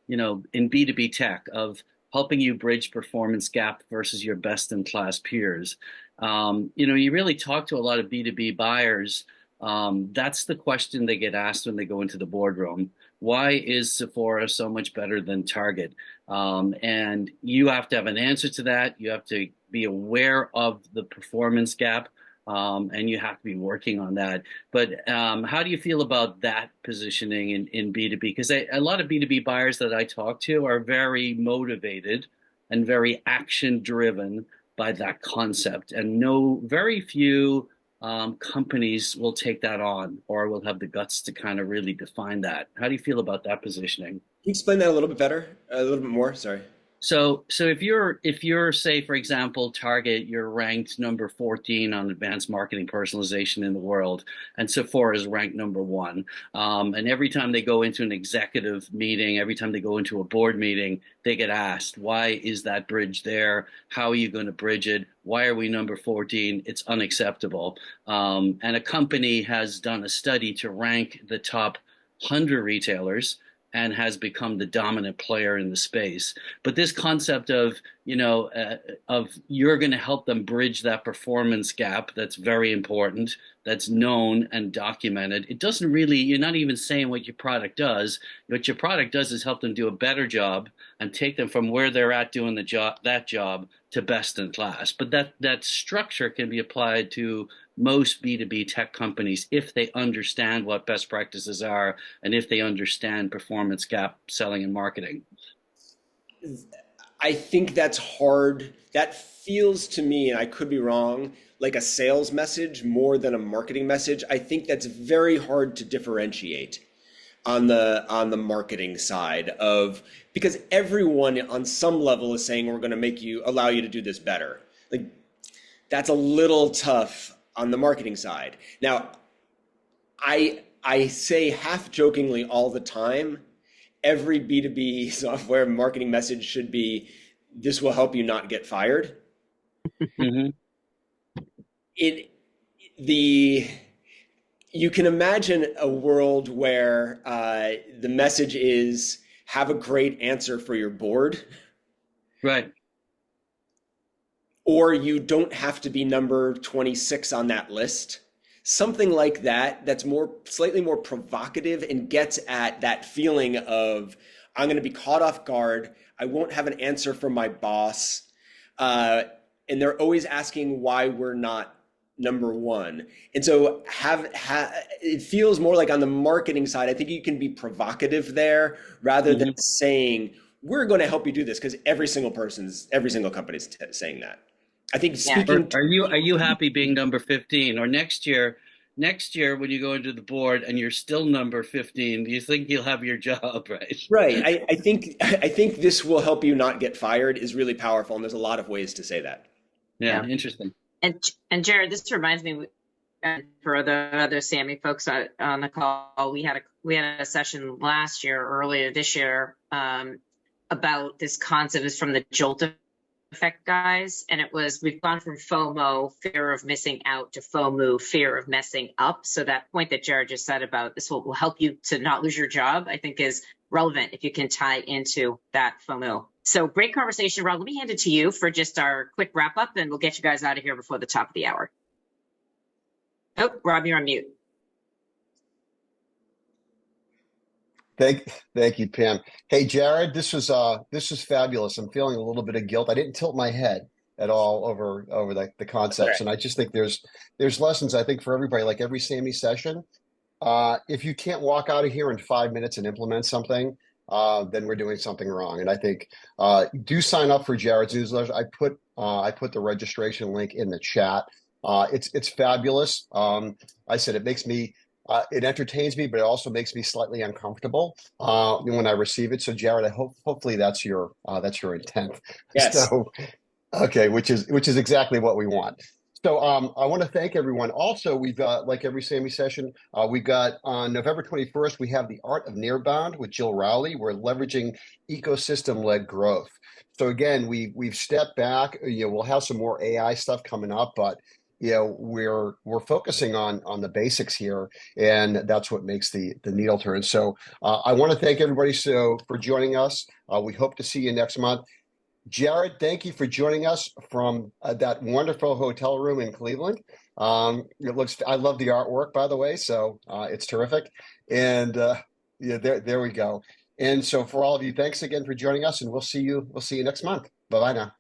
in B2B tech, of helping you bridge performance gap versus your best in class peers? You really talk to a lot of B2B buyers. That's the question they get asked when they go into the boardroom. Why is Sephora so much better than Target? And you have to have an answer to that. You have to be aware of the performance gap, and you have to be working on that. But how do you feel about that positioning in B2B? Because a lot of B2B buyers that I talk to are very motivated and very action driven by that concept, and very few companies will take that on or will have the guts to kind of really define that. How do you feel about that positioning? Can you explain that a little bit better, a little bit more? Sorry. So if you're say, for example, Target, you're ranked number 14 on advanced marketing personalization in the world, and Sephora is ranked number 1. And every time they go into an executive meeting, every time they go into a board meeting, they get asked, why is that bridge there? How are you going to bridge it? Why are we number 14? It's unacceptable. And a company has done a study to rank the top 100 retailers and has become the dominant player in the space. But this concept of, of you're going to help them bridge that performance gap, that's very important, that's known and documented. It doesn't really, you're not even saying what your product does. What your product does is help them do a better job and take them from where they're at doing that job to best in class. But that structure can be applied to most B2B tech companies if they understand what best practices are and if they understand performance gap selling and marketing. I think that's hard. That feels to me, and I could be wrong, like a sales message more than a marketing message. I think that's very hard to differentiate on the marketing side because everyone on some level is saying we're going to allow you to do this better. Like that's a little tough on the marketing side. Now, I say half jokingly all the time, every B2B software marketing message should be, this will help you not get fired. Mm-hmm. You can imagine a world where the message is, have a great answer for your board. Right. Or you don't have to be number 26 on that list. Something like that, that's slightly more provocative and gets at that feeling of, I'm going to be caught off guard. I won't have an answer from my boss. And they're always asking why we're not number 1. And so it feels more like on the marketing side, I think you can be provocative there rather than saying, we're going to help you do this, because every single company's saying that. I think speaking. Are you happy being number 15? Or next year when you go into the board and you're still number 15, do you think you'll have your job, right? Right. I think this will help you not get fired is really powerful, and there's a lot of ways to say that. Yeah. Interesting. And Jared, this reminds me, for the other Sammy folks on the call, we had a session earlier this year, about this concept is from the jolt effect, guys, and it was, we've gone from FOMO, fear of missing out, to FOMO, fear of messing up. So that point that Jared just said about this will help you to not lose your job, I think is relevant if you can tie into that FOMO. So great conversation, Rob. Let me hand it to you for just our quick wrap up, and we'll get you guys out of here before the top of the hour. Oh, Rob, you're on mute. Thank you, Pam. Hey, Jared, this was fabulous. I'm feeling a little bit of guilt. I didn't tilt my head at all over the concepts, and I just think there's lessons, I think, for everybody. Like every SAMI session, if you can't walk out of here in 5 minutes and implement something, then we're doing something wrong. And I think do sign up for Jared's newsletter. I put the registration link in the chat. It's fabulous. I said it makes me. It entertains me, but it also makes me slightly uncomfortable when I receive it. So, Jared, hopefully that's your intent. Yes. So, okay, which is exactly what we want. So, I want to thank everyone. Also, we've got, like every SAMI session, we've got on November 21st, we have the Art of Nearbound with Jill Rowley. We're leveraging ecosystem-led growth. So again, we've stepped back. We'll have some more AI stuff coming up, but we're focusing on the basics here, and that's what makes the needle turn. So I want to thank everybody for joining us. We hope to see you next month. Jared, thank you for joining us from that wonderful hotel room in Cleveland. I love the artwork, by the way, so it's terrific. And there we go. And so for all of you, thanks again for joining us, and we'll see you next month. Bye-bye now.